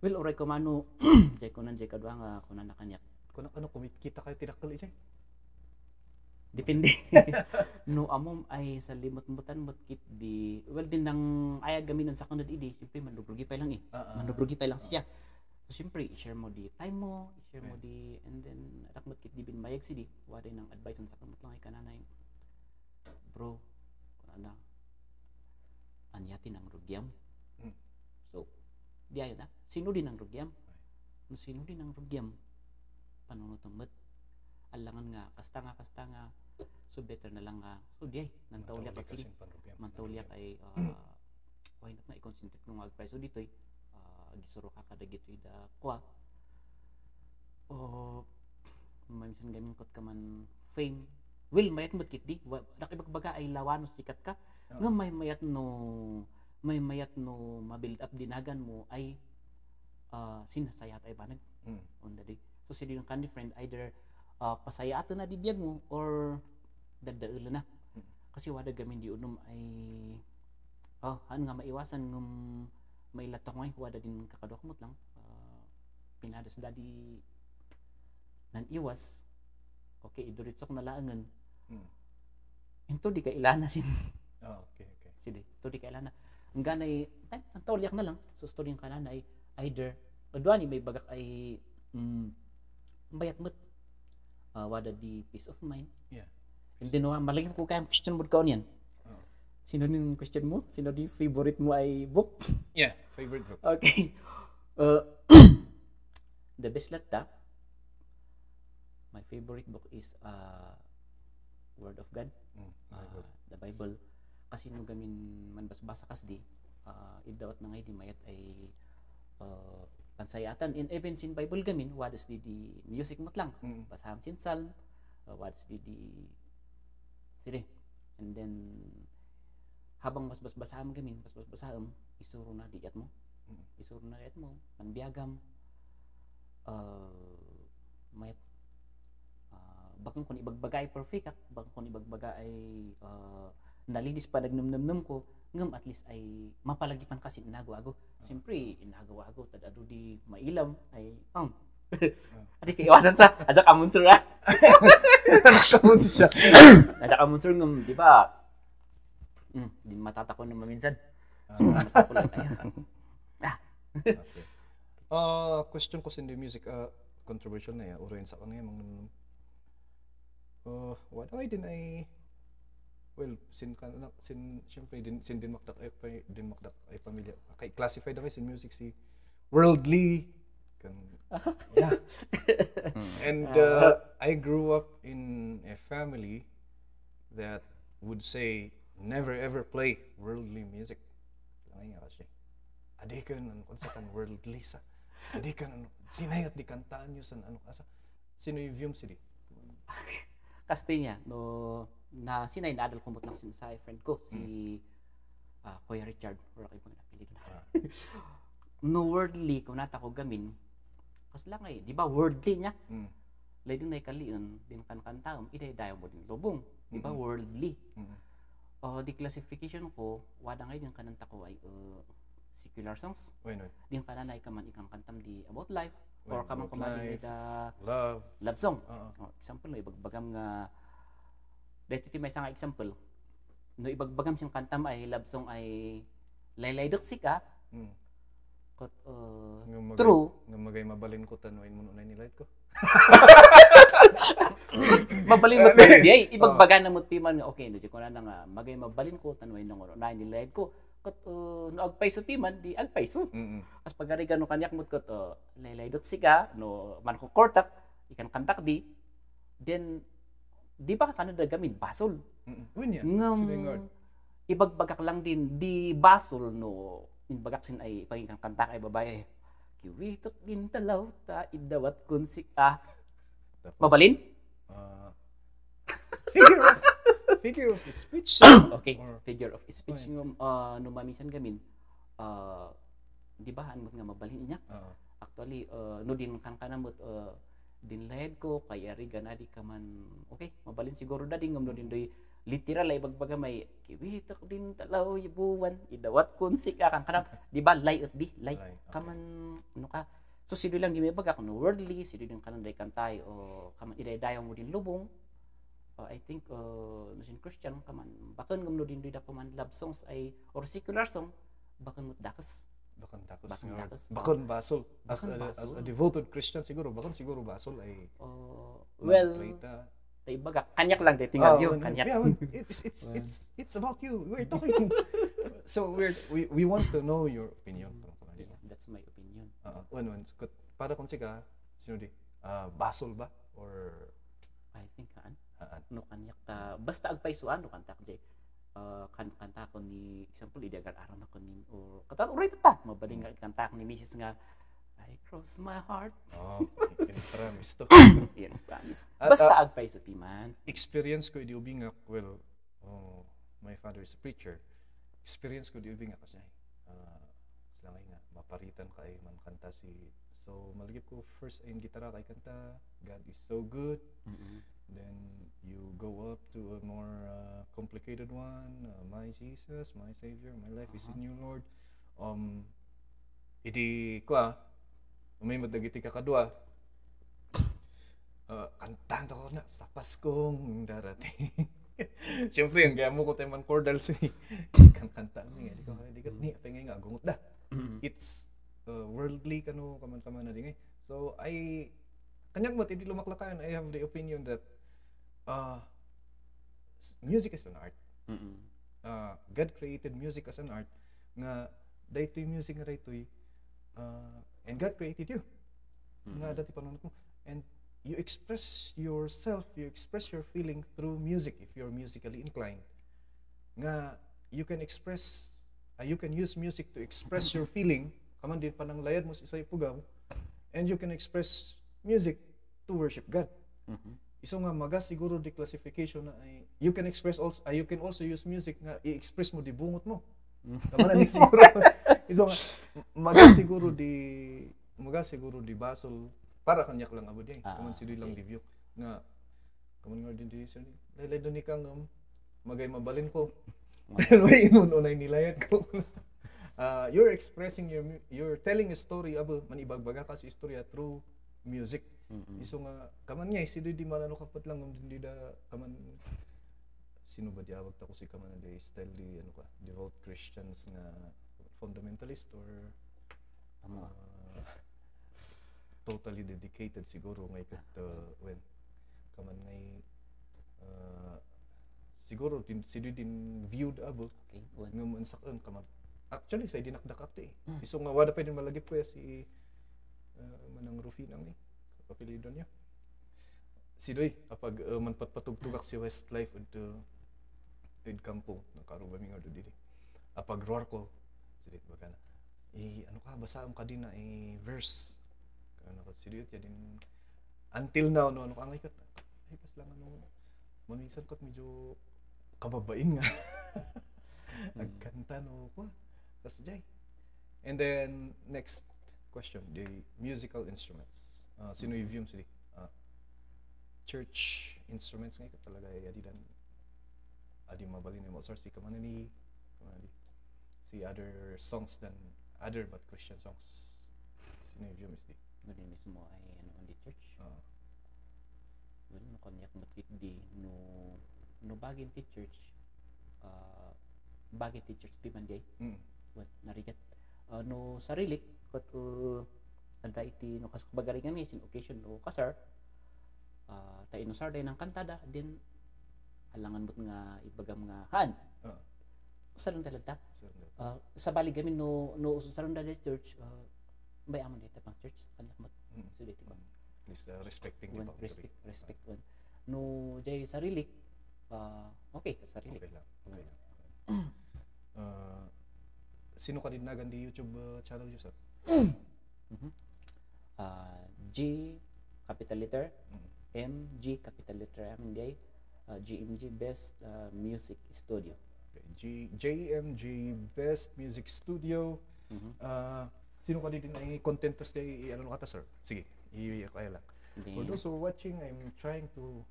well oray ko mano jay ko nan jay kadwa nga kunan na kanyak kuno ano kumikita kayo tinakal ijay depende no amom ay sa limot-mutan motkit di well din nang aya gaminon sa kanod idi siyempre manubrugi pa lang manubrugi pa lang siya so siyempre i-share mo di time mo i-share mo di and then adak motkit di binbayag si di waday nang advice sa kanot lang ay kananay bro ana anyatin ang rugyam so di ayo na sino din ang rugyam no sino din ang rugyam panunutong alangan nga kasta nga so better na lang so di ay nantawliak at sige mantawliak ay why not na i-concentrate kung mag-price so dito ay gisuro ka kada gito da kwa mamisan gamin kot ka man fame will mayat mo kit di nakibagbaga ay lawanos sikat ka nga may mayat no ma-build up dinagan mo ay sinasayat ay banag on the day so sila yung candy friend either pasaya ato na di biyag mo or dadaulo na kasi wada gamin di unom ay ano nga maiwasan ng may latok ngay wada din kakadokmot lang pinados dadi nan iwas okay iduritsok na laangan into di ka ilanasin Okay. Sige, tuli kailan na. Ang ganay, ang tawliak na lang. So, story yung kanan ay either, kadwa ni may bagak ay bayat mo't wada di peace of mind. Yeah. And then, malagyan ko kayang question mo kaon yan. Sino yung question mo? Sino yung favorite mo ay book? Yeah, favorite book. Okay. The best latta. My favorite book is Word of God. The Bible. Kasi nung gamin man basa kas di, idawat na ngay di mayat ay pansayatan. And even sin Bible gamin, wadas di music mo't lang. Basaham sin Psalm, wadas di sige. And then, habang mas basaham gamin, basaham, isuro na diat mo. Panbiyagam, mayat, bakang kung ibagbaga ay perfect, bakang kung ibagbaga ay nalinis pa nagnumnum ko, ngam at least ay mapalagipan kasi inagawa-ago. Siyempre, inagawa-ago, tadado di mailam, ay, adi kaiwasan sa, adya kamunsur ah. Kamunsur siya. Adya kamunsur ngam, di ba? Di matatakon naman minsan. So, nasa ko lang, Okay. Question ko sa music, controversial na yan, urayin sa kanaya, what I din ay, well, siyempre, sin din makdak ay pamilya, kay classified na sin music si worldly, yeah. And I grew up in a family that would say, never ever play worldly music. Langay nga kasi. Adi ka nun, kung sa kan worldly sa. Adi ka nun, sinayat di kantaan nyo sa ano kasa. Sino yung Vyum City? Kasi niya, no, na sinay na adal kumot lang sa friend ko, si Kuya Richard. Wala kayo pang napilig na. No worldly, kung nata ko gamin, kasi lang eh, di ba worldly niya? Lay din na ikaliun, din kan-kantaom, iday-dayo mo din lubong. Di ba worldly? Di classification ko, wada ngayon yung kananta ko ay secular songs. Din kanan ay kaman ikang kantam di about life, or kaman kumadin da love song. Example, no, ibagbagam nga, dito may isang example, no, ibagbagam siyang kantam ay love song ay laylay duksik ka, true. Nga magay mabalin ko, tanuin mo na nilait ko. Mabalin mo di ay ibagbaga na mo piman nga okay no di ko na nga magay mabalin ko tanway nang oro na nilid ko kat no agpay so piman di agpay so as pagari gano kanyak mo kat laylay dot siga no man ko kortak ikan kantak di then di ba ka kanada gamin basol ibagbagak lang din di basol no inbagak sin ay pagikang kantak ay babae kiwitok din talaw ta idawat kun sika. Mabalin? Figure of speech. Okay, figure of speech yung numamisan gamin. Di ba mo nga mabalin niya? Actually, no din kan kanamot din lahed ko kay ari ganadi ka man. Okay, mabalin siguro dadi ngam no din doy literal ay bagbaga may kiwitok din talaw yubuwan idawat kun sika kan kanang di ba layot di lay kaman ano ka. So sino lang di may bagak no worldly, sino din kanang day kantay o kaman iday-dayaw mo din lubong. I think no sin Christian kaman bakan ngam no din da kaman love songs ay or secular song bakan mo dakas. Bakon basol. As a devoted Christian siguro bakon siguro basol ay well tay bagak kanyak lang day tinggal yun kanyak. Yeah, it's about you. We're talking. So we want to know your opinion. That's my opinion. Para kung sika, sino di? Basol ba? Or I think no kanyak ta basta agpaysuan no kantak jay. Kanta ko ni example idagar araw na ko ni or kata uray ta mabaling kanta ni Mrs. nga I cross my heart. Promise to. Yan, promise. Basta agpayso timan. Experience ko di ubingak, well, my father is a preacher. Experience ko di ubingak kasi langay nga maparitan ka ay man kanta si so malagip ko first ay gitara kay kanta God is so good. Then you go up to a more complicated one, my Jesus, my Savior, my life is in you, Lord. Idi ko may madagiti ka kadua. Kantahan ko na sa Paskong darating. Siyempre, ang gaya mo ko tayo man chordal si kang kanta niya. Di ka, ni, apay nga, gungot da. It's worldly kano kaman na din eh. So, kanyang mo, hindi lumaklakayan, I have the opinion that music is an art. God created music as an art nga daytoy music nga daytoy and God created you. Nga dati panunod mo. And you express yourself, you express your feeling through music if you're musically inclined. Nga you can express, you can use music to express your feeling, kaman din panang layad mo sa isay pugaw, and you can express music to worship God. Iso nga maga siguro di classification na ay you can express also, you can also use music nga i-express mo di bungot mo. Kaman ni siguro. Iso nga maga siguro di basol para kanyak lang abo diay. Kaman si lang review nga kaman nga din di lay do ni kang magay mabalin ko. Way inunay nilayad ko. You're expressing you're telling a story abo man ibagbaga ka sa istorya through music. Iso nga kaman niya si di manano kapat lang hindi da kaman sino ba diawag ta ko si kaman day style di ano ka devout Christians nga fundamentalist or totally dedicated siguro nga ikat when kaman ngay siguro din viewed abo nga mansakan kaman actually say dinakdak akti iso nga wala pa din malagip ko si manang Rufinang ni kapilido niya si Doy apag manpatpatugtugak si Westlife ud kampo nakaruba mi nga do dili apag roar ko sidit baga na ano ka basa ka din na verse ano ka sidit ya din until now no ano ka angay kat ay pas lang ano mamisan kat medyo kababain nga nagkanta no ko tas jay and then next question the musical instruments sino i-view sila church instruments nga ito talaga adi mabalin mo source si kamana ni si other songs than other but Christian songs sino i-view misdi Gani mismo ay ano on the church well no kanyak matit di no bagin ti church bagin ti church pimanday what narigat no sarili kat ada iti no kasbagaringan ni sin occasion no kasar ta inusar day ng kantada din alangan mo't nga ibagam nga han usaron talata sa bali gamin no usaron da church bay amon dito pang church kanyak mat sulit ko respecting one respect one no jay sarili okay ta sarili okay lang sino ka din nagan di YouTube channel Joseph G capital letter M G capital letter amin day GMG Best Music Studio. Okay. JMG Best Music Studio. Sino ka din ay content tas day ano kata sir? Sige, kaya lang. For those who are watching, I'm trying to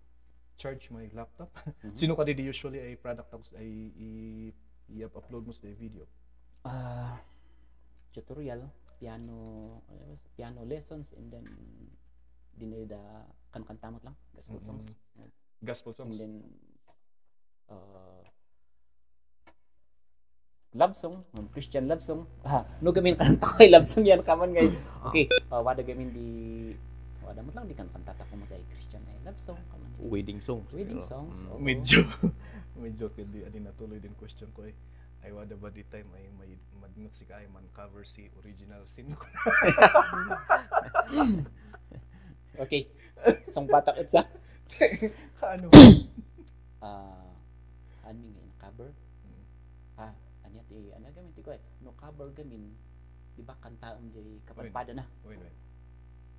charge my laptop. Sino ka din usually ay product ay i-upload mo sa video? Tutorial, piano lessons, and then dinida kantamot lang gospel songs. Gospel songs. And then love song, Christian love song. No gamin kanta ko love song yan kaman ngay. Okay, wada gamin wada mo lang di kan kanta ta ko matay Christian ay love song kaman. Wedding songs. Medyo hindi adi natuloy din question ko ay wada ba di time ay may madnok si kay man cover si original sin ko. Okay. Song batak itsa. Ano? Ani nga cover. Anya ti ana gamin ti ko no cover gamin di ba kanta jay kapadpada na. Wait.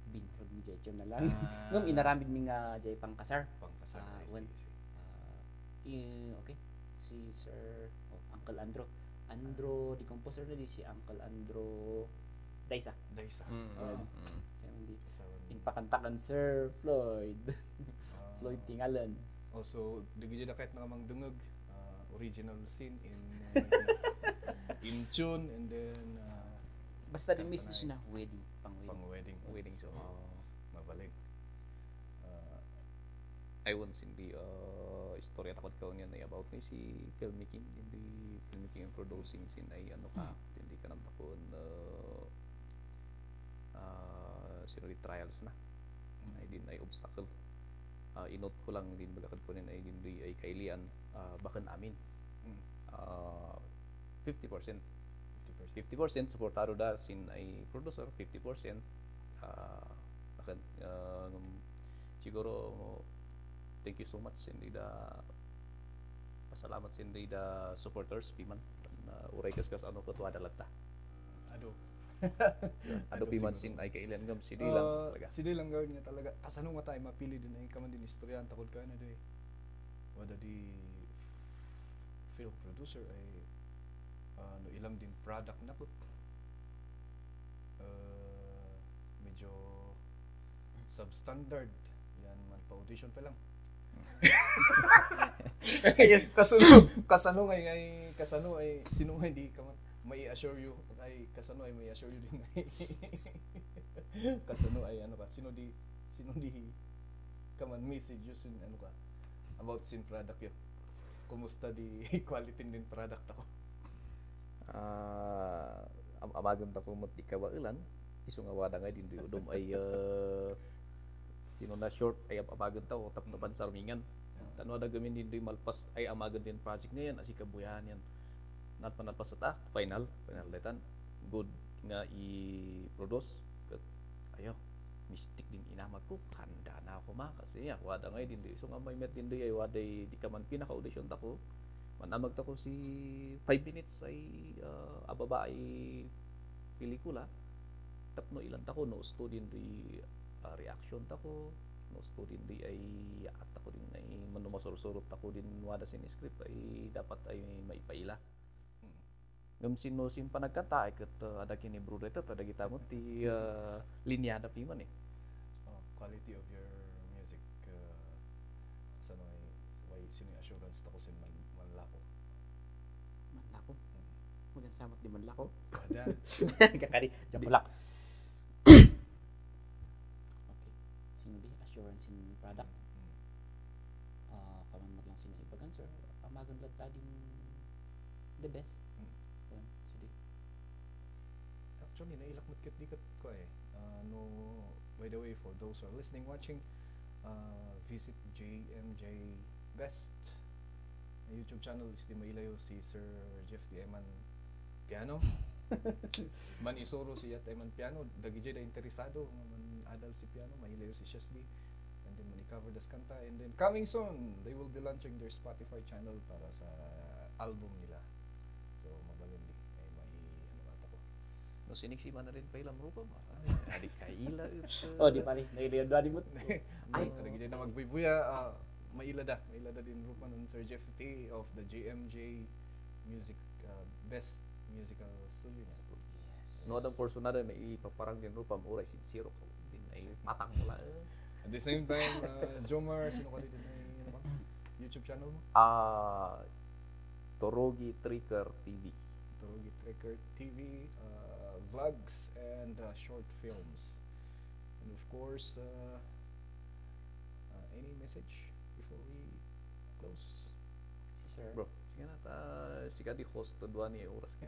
Bintro ni jay na lang. Ngum inaramid mi nga jay pangkasar. Okay. Si Sir Uncle Andro di composer na di si Uncle Andro Daisa. In pakantakan Sir Floyd Tingalan. Also digi da kahit mga dungog original scene in tune and then basta din miss na wedding so mabalik I once hindi istorya takot ko niyan ay about ni si filmmaking and producing sin ay ano ka hindi ka nang takon sino di trials na ay din ay obstacle inot ko lang din bagakad ko nin ay din ay kailian bakan amin 50% 50% suportado da sin ay producer 50% bakan siguro thank you so much hindi da pasalamat hindi da supporters piman uray kas ano ko tuwa dalat ta ado piman sin ay kailan gam si lang talaga si lang gawin niya talaga kasano matay mapili din ay kaman din istoryan takod ka na day wada di film producer ay no ilang din product na po medyo substandard yan man pa audition pa lang kasano ay sino nga hindi ka man may assure you ay kasano ay may assure you din ay kasano ay ano ka sino di ka man message yun ano ka about sin product yun kumusta di quality din product ako amagam ta kumot di kawailan isu nga wada nga din udom ay sino na short ay amagan ta o tapnapan sa armingan tanwa da gamin din malpas ay amagan din project na yan asi kabuyahan yan not panalpas ta final datan good nga i-produce kat ayo mistik din inamat ko kanda na ako kasi ya wada nga din so nga may met din ay wada di ka man pinaka audition ta ko manamag ta ko si 5 minutes ay ababa ay pelikula tapno ilan ta ko no student di reaction ta ko no student di ay at ako din ay manumasursurot ako din wada sin script ay dapat ay maipaila ngam sino sin panagkata ay ket ada kini bro ito tada kita mo ti linya da piman quality of your music sa way sino assurance ta ko sin manlako mudan samot di manlako ada kakari jamulak assurance in product kaman mo lang sila ibagan sir amagan lang tading the best sige actually nailak mo dikat ko no by the way for those who are listening watching visit JMJ Best na YouTube channel is di mailayo si Sir Jeff di Eman Piano man isuro siya Eman Piano dagi jay da interesado man adal si piano mahilayo si Shasdi and then mani-cover das kanta and then coming soon they will be launching their Spotify channel para sa album nila so mabalin di ay may ano kata ko no siniksiman na rin pa ilang rupa adik kaila di pare nailiyan dali mo ay kadagi na magbubuya mailada din rupa nun Sir Jeff T of the JMJ Music Best Musical Studio no adang personada na ipaparang din rupa uray sincero ko din ay matang mula at the same time Jomar sino ka din ay ano ba YouTube channel mo Torogi Tricker TV vlogs and short films and of course any message before we close si sir bro sige na ta siya di host to duan ni oras ka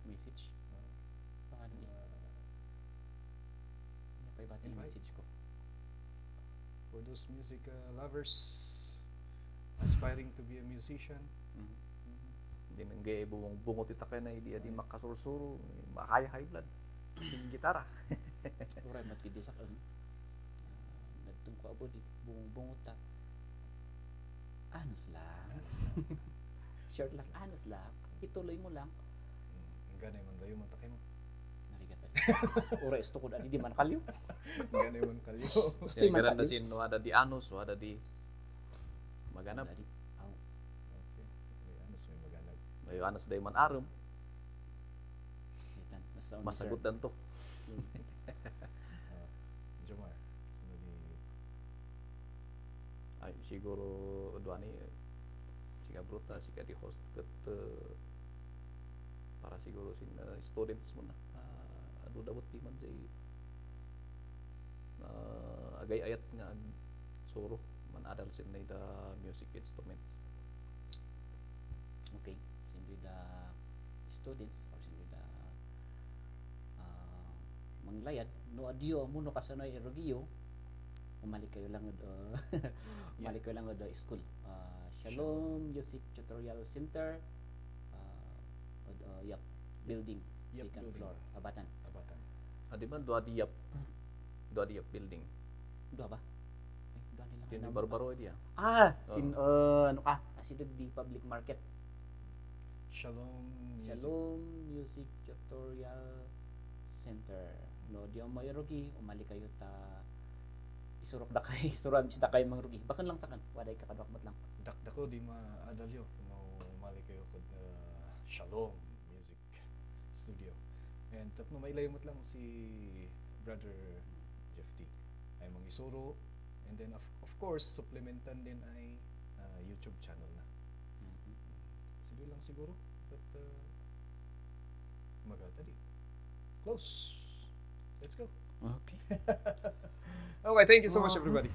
message paano napay bati message ko for those music lovers aspiring to be a musician din ang gay bungot ita kay na di makasursuro high blood sing gitara uray matindi sa kan nagtung ko abo di bungot ta anos lang short lang anos lang ituloy mo lang ganay man dayo man takay mo narigata uray isto ko di man kalyo ganay man kalyo gusto man kalyo sin wada di anos wada di maganap may anos day man arum masagot dan to Jomar sino di ay siguro duani siga bruta siga di host ket para siguro sin students mo na adu dawat piman say agay ayat nga suro man adal sin the music instruments. Okay, sindi the students or sindi the manglayad no adio mo no kasanoy erogio umalik kayo lang umalik kayo lang do school Shalom Music Tutorial Center yep building second floor Abatan. Di man dua diap building Dua ba? Dua nila. Yun yung barbaro dia. Ano ka? Asidod di public market. Shalom Music Tutorial Center. No, di ang mayrogi, umali kayo ta isurok da kay suram sita kay mangrugi. Bakan lang sakan, waday ka kadakmat lang. Dakdako di maadalyo kung mali kayo kod Shalom Music Studio. And tapno mailayamot lang si Brother Jeff T. Ay mangisuro, and then of course supplementan din ay YouTube channel na. Sige lang siguro, but maganda di. Close. Let's go. Okay. Okay, thank you so much everybody.